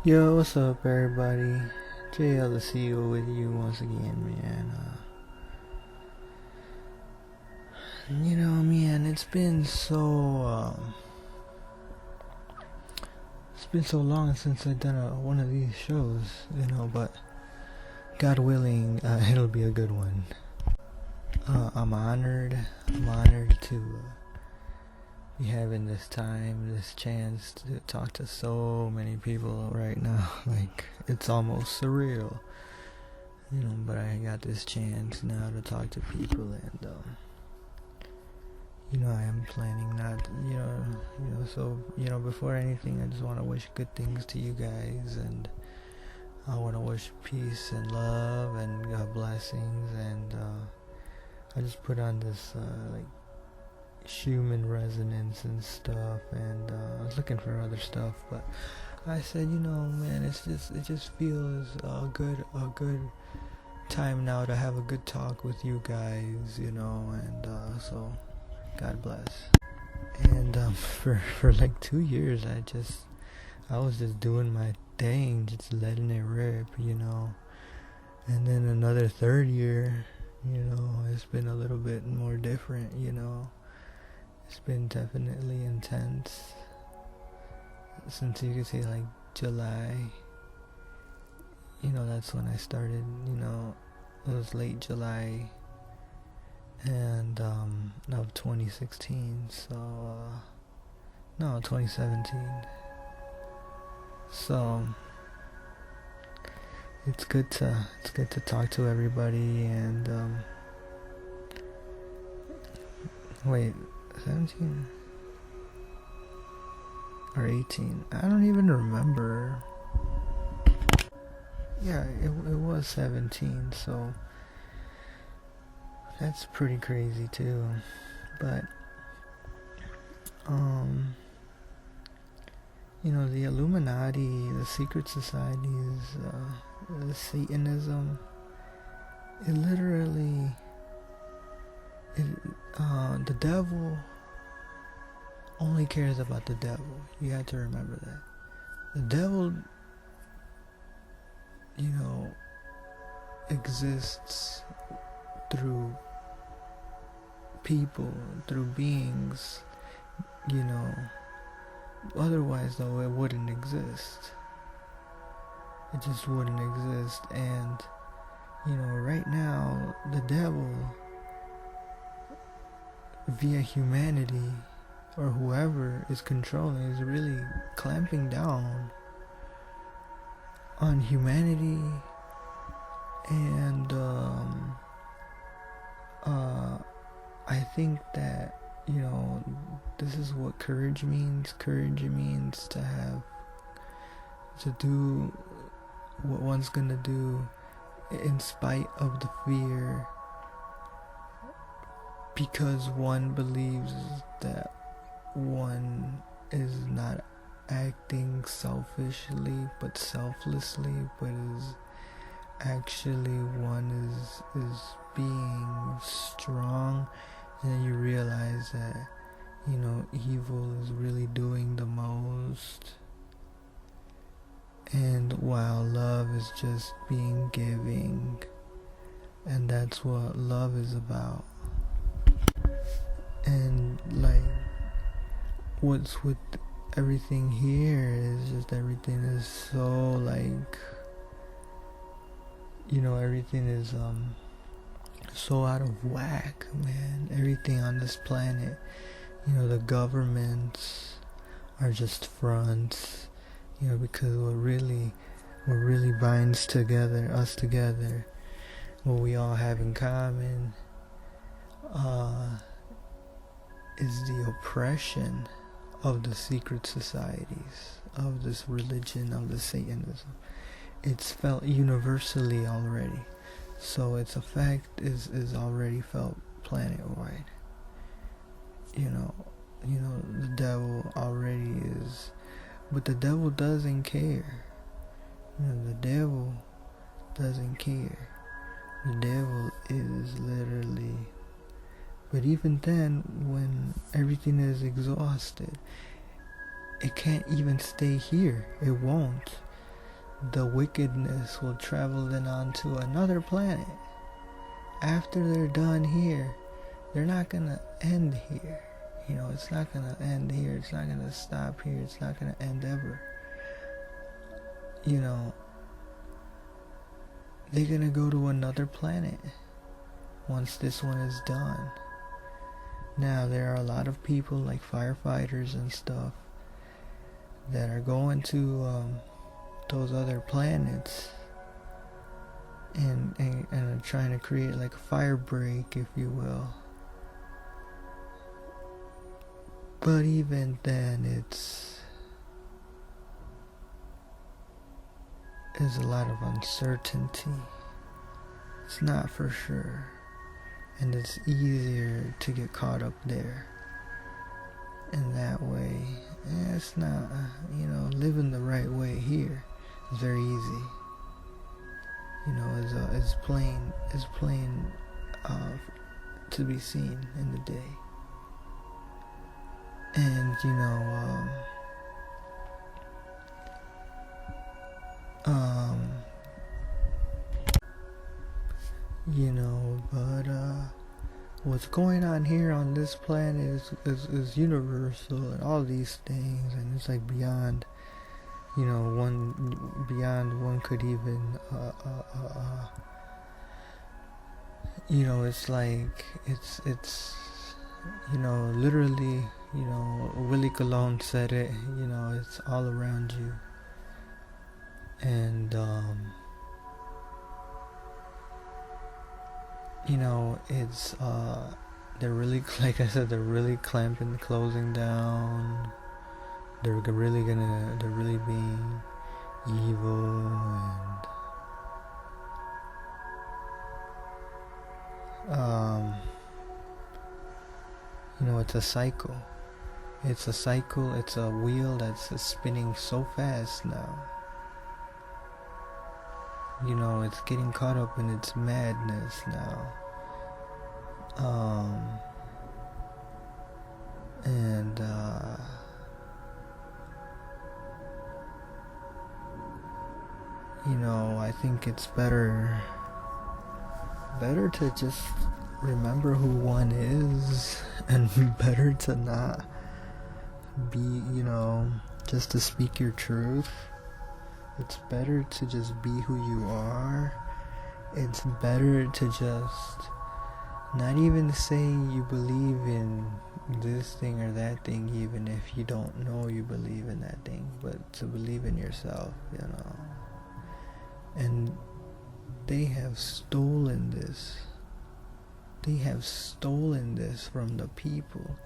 Yo, what's up, everybody? JL the CEO with you once again, man. Man, it's been so long since I've done one of these shows, but God willing, it'll be a good one. I'm honored to be having this chance to talk to so many people right now. Like, it's almost surreal, but I got this chance now to talk to people, and I am planning not, so, before anything, I just want to wish good things to you guys, and I want to wish peace and love and blessings, and I just put on this, human resonance and stuff, and I was looking for other stuff, but I said, man, it just feels a good time now to have a good talk with you guys, and so God bless. And for like 2 years, I was just doing my thing, just letting it rip, and then another third year, it's been a little bit more different, It's been definitely intense since, you could say, like July. That's when I started, it was late July and of 2016, so no, 2017. So it's good to talk to everybody, and wait, 17 or 18, I don't even remember. Yeah, it was 17, so that's pretty crazy too. But the Illuminati, the secret societies, the Satanism, it literally, the devil only cares about the devil. You have to remember that. The devil, exists through people, through beings, Otherwise, though, it wouldn't exist. It just wouldn't exist. And, right now, the devil, via humanity, or whoever is controlling, is really clamping down on humanity, and I think that, this is what courage means. Courage means to do what one's gonna do in spite of the fear, because one believes that one is not acting selfishly but selflessly, but is actually one is being strong. And then you realize that evil is really doing the most, and while love is just being giving, and that's what love is about. And what's with everything here is just everything is so everything is so out of whack, man. Everything on this planet, the governments are just fronts, because what really binds us together, what we all have in common, is the oppression of the secret societies, of this religion, of the Satanism. It's felt universally already. So its effect is already felt planet-wide. The devil already is, but the devil doesn't care. The devil doesn't care. The devil is literally, but even then, when everything is exhausted, it can't even stay here. It won't. the wickedness will travel then onto another planet. After they're done here, they're not gonna end here. It's not gonna end here. It's not gonna stop here. It's not gonna end ever. They're gonna go to another planet once this one is done. Now, there are a lot of people like firefighters and stuff that are going to those other planets and are trying to create like a fire break, if you will. But even then, there's a lot of uncertainty. It's not for sure. And it's easier to get caught up there. And that way, it's not, living the right way here is very easy. It's plain to be seen in the day. And, what's going on here on this planet is universal, and all these things, and it's like beyond, one could even, it's like, it's, literally, Willie Colon said it, it's all around you. And, it's, they're really, like I said, they're really clamping, closing down. They're really being evil, and, it's a cycle. It's a wheel that's spinning so fast now. It's getting caught up in its madness now. I think it's better to just remember who one is, and better to not be, just to speak your truth. It's better to just be who you are. It's better to just not even say you believe in this thing or that thing, even if you don't know you believe in that thing, but to believe in yourself, And they have stolen this. They have stolen this from the people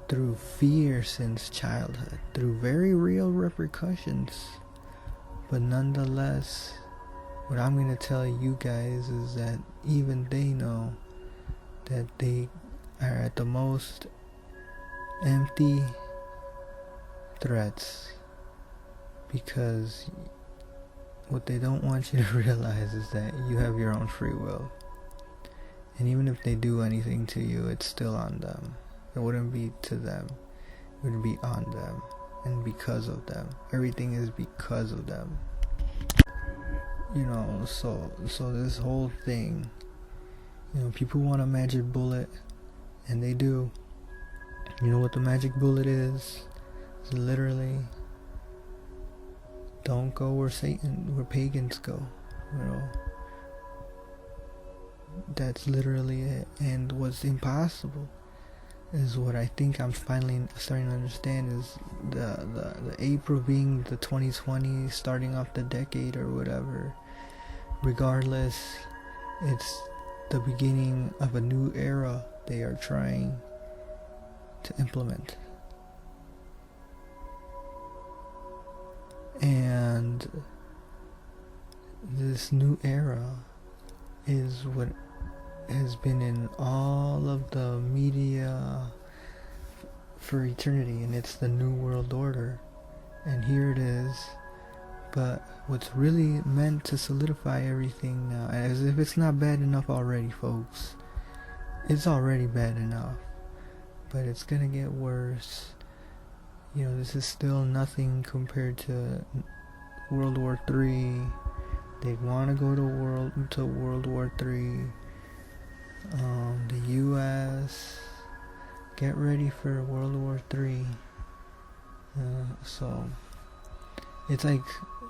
through fear since childhood, through very real repercussions. But nonetheless, what I'm going to tell you guys is that even they know that they are at the most empty threats, because what they don't want you to realize is that you have your own free will. And even if they do anything to you, it's still on them. It wouldn't be to them. It would be on them. And because of them. Everything is because of them. So this whole thing, people want a magic bullet, and they do. You know what the magic bullet is? It's literally, don't go where pagans go. That's literally it. And what's impossible is what I think I'm finally starting to understand is the April being the 2020, starting off the decade or whatever. Regardless, it's the beginning of a new era they are trying to implement. And this new era is what has been in all of the media for eternity, and it's the New World Order. And here it is. But what's really meant to solidify everything now, as if it's not bad enough already, folks. It's already bad enough, but it's gonna get worse. This is still nothing compared to World War III. They want to go to World War III. The U.S. get ready for World War III. So it's like,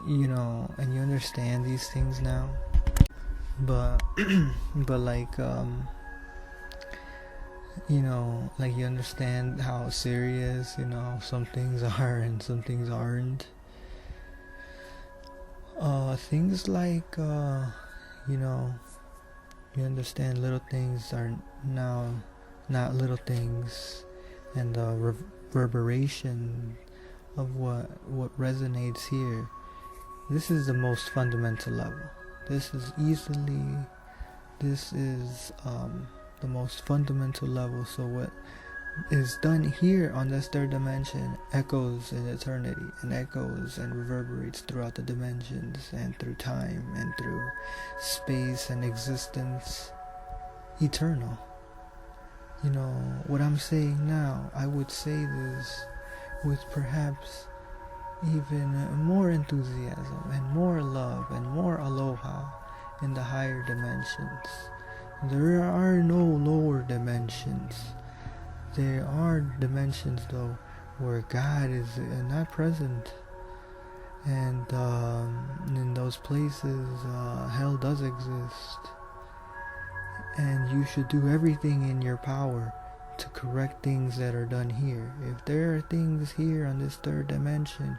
and you understand these things now, but but like like you understand how serious some things are and some things aren't. Things like you understand little things are now not little things, and the reverberation of what resonates here. This is the most fundamental level. This is the most fundamental level. So what is done here on this third dimension echoes in eternity, and echoes and reverberates throughout the dimensions, and through time, and through space and existence eternal. What I'm saying now, I would say this with perhaps even more enthusiasm and more love and more aloha in the higher dimensions. There are no lower dimensions. There are dimensions, though, where God is not present, and in those places hell does exist, and you should do everything in your power to correct things that are done here. If there are things here on this third dimension,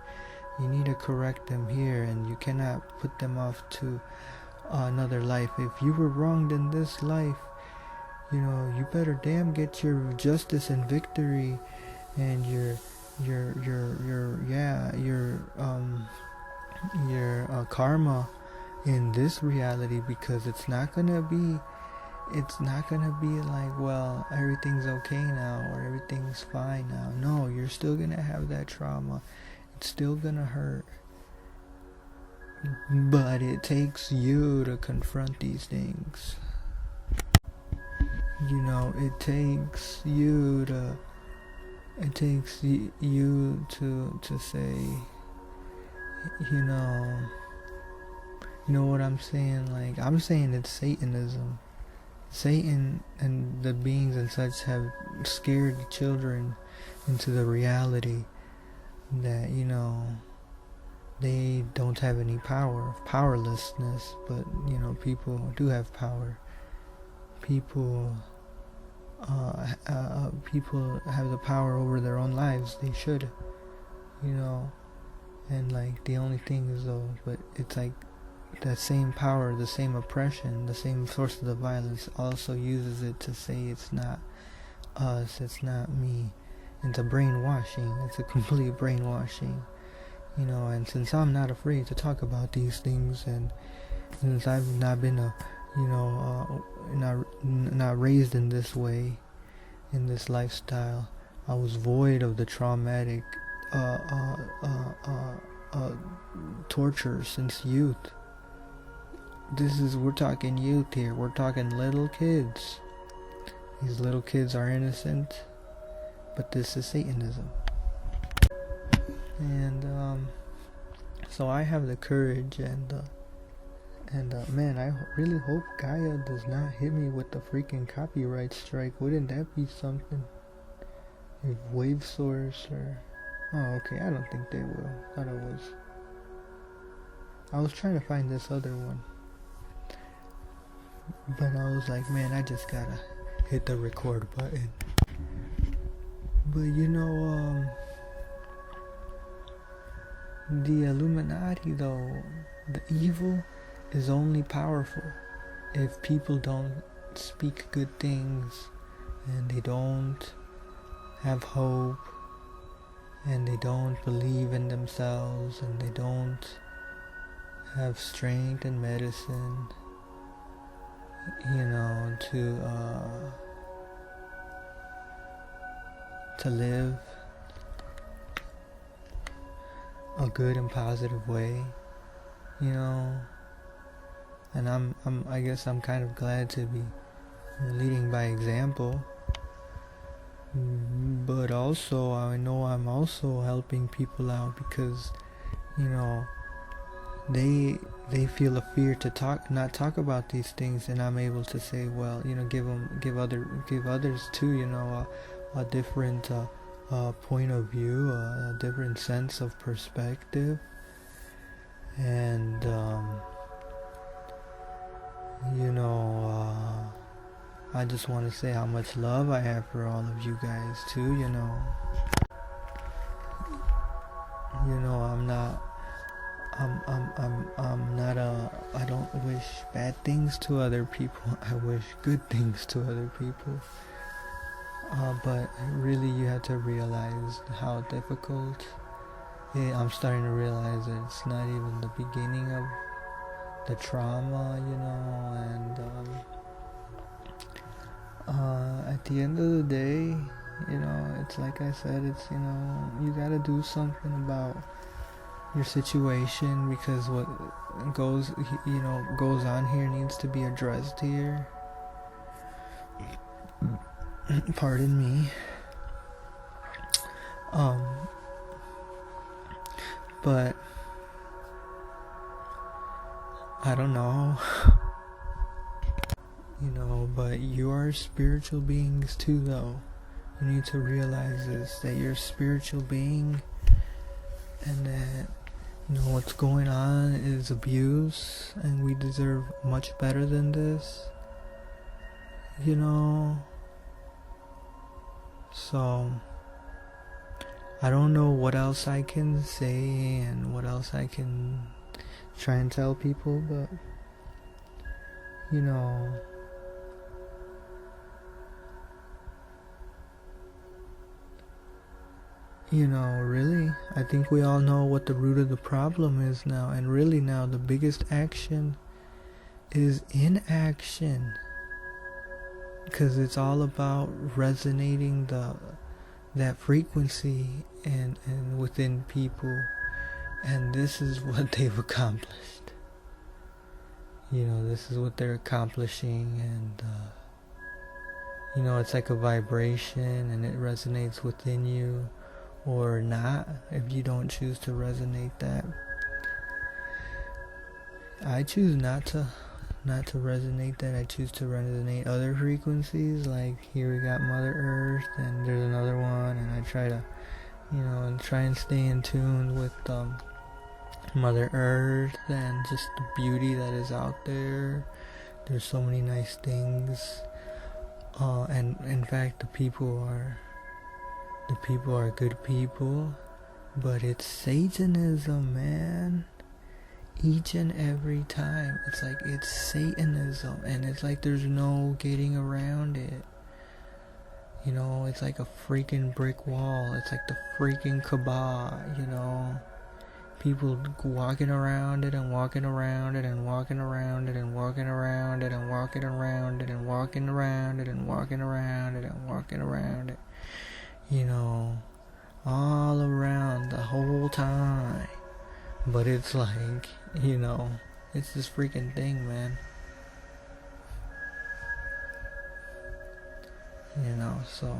you need to correct them here, and you cannot put them off to another life. If you were wronged in this life, you better damn get your justice and victory and your karma in this reality, because it's not gonna be like, well, everything's okay now or everything's fine now. No, you're still gonna have that trauma. It's still gonna hurt. But it takes you to confront these things. It takes you to say, what I'm saying? Like, I'm saying it's Satanism. Satan and the beings and such have scared the children into the reality that, they don't have any powerlessness, but, people do have power. People have the power over their own lives. They should, and like, the only thing is, though, but it's like that same power, the same oppression, the same source of the violence also uses it to say it's not us, it's not me. It's a brainwashing. It's a complete brainwashing. And since I'm not afraid to talk about these things, and since I've not been not raised in this way, in this lifestyle, I was void of the traumatic torture since youth. We're talking youth here. We're talking little kids. These little kids are innocent, but this is Satanism. And so I have the courage, and man, I really hope Gaia does not hit me with the freaking copyright strike. Wouldn't that be something? If Wave Source or... Oh, okay, I don't think they will. Thought it was... I was trying to find this other one, but I was like, man, I just gotta hit the record button. But the Illuminati, though, the evil is only powerful if people don't speak good things, and they don't have hope, and they don't believe in themselves, and they don't have strength and medicine, to live a good and positive way, and I guess I'm kind of glad to be leading by example, but also I know I'm also helping people out, because they they feel a fear to not talk about these things, and I'm able to say, well, give others too, a different point of view, a different sense of perspective, and I just want to say how much love I have for all of you guys too. I'm not. I'm not I don't wish bad things to other people. I wish good things to other people. But really, you have to realize how difficult. I'm starting to realize that it's not even the beginning of the trauma, and at the end of the day, it's like I said, it's you gotta do something about your situation, because what goes on here needs to be addressed here. Pardon me. But I don't know. But you are spiritual beings too, though. You need to realize this, that you're a spiritual being, and that what's going on is abuse, and we deserve much better than this. So I don't know what else I can say and what else I can try and tell people, but really, I think we all know what the root of the problem is now, and really now the biggest action is inaction, because it's all about resonating that frequency and within people, and this is what they've accomplished. This is what they're accomplishing, and it's like a vibration, and it resonates within you or not, if you don't choose to resonate that. I choose not to resonate that. I choose to resonate other frequencies, like here we got Mother Earth, and there's another one, and I try to try and stay in tune with Mother Earth and just the beauty that is out there. There's so many nice things, and in fact the people are good people, but it's Satanism, man. Each and every time, it's like it's Satanism, and it's like there's no getting around it. It's like a freaking brick wall. It's like the freaking Kaaba, people walking around it and walking around it and walking around it and walking around it and walking around it and walking around it and walking around it and walking around it, all around the whole time. But it's like, it's this freaking thing, man. So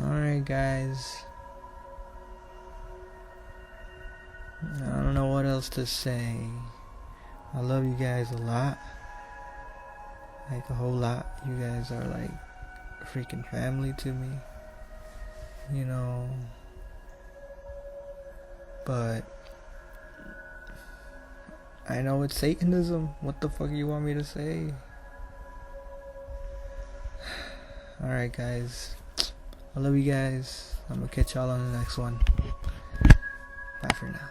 alright, guys, I don't know what else to say. I love you guys a lot, like a whole lot. You guys are like freaking family to me, but I know it's Satanism. What the fuck you want me to say? Alright, guys, I love you guys. I'm gonna catch y'all on the next one. Bye for now.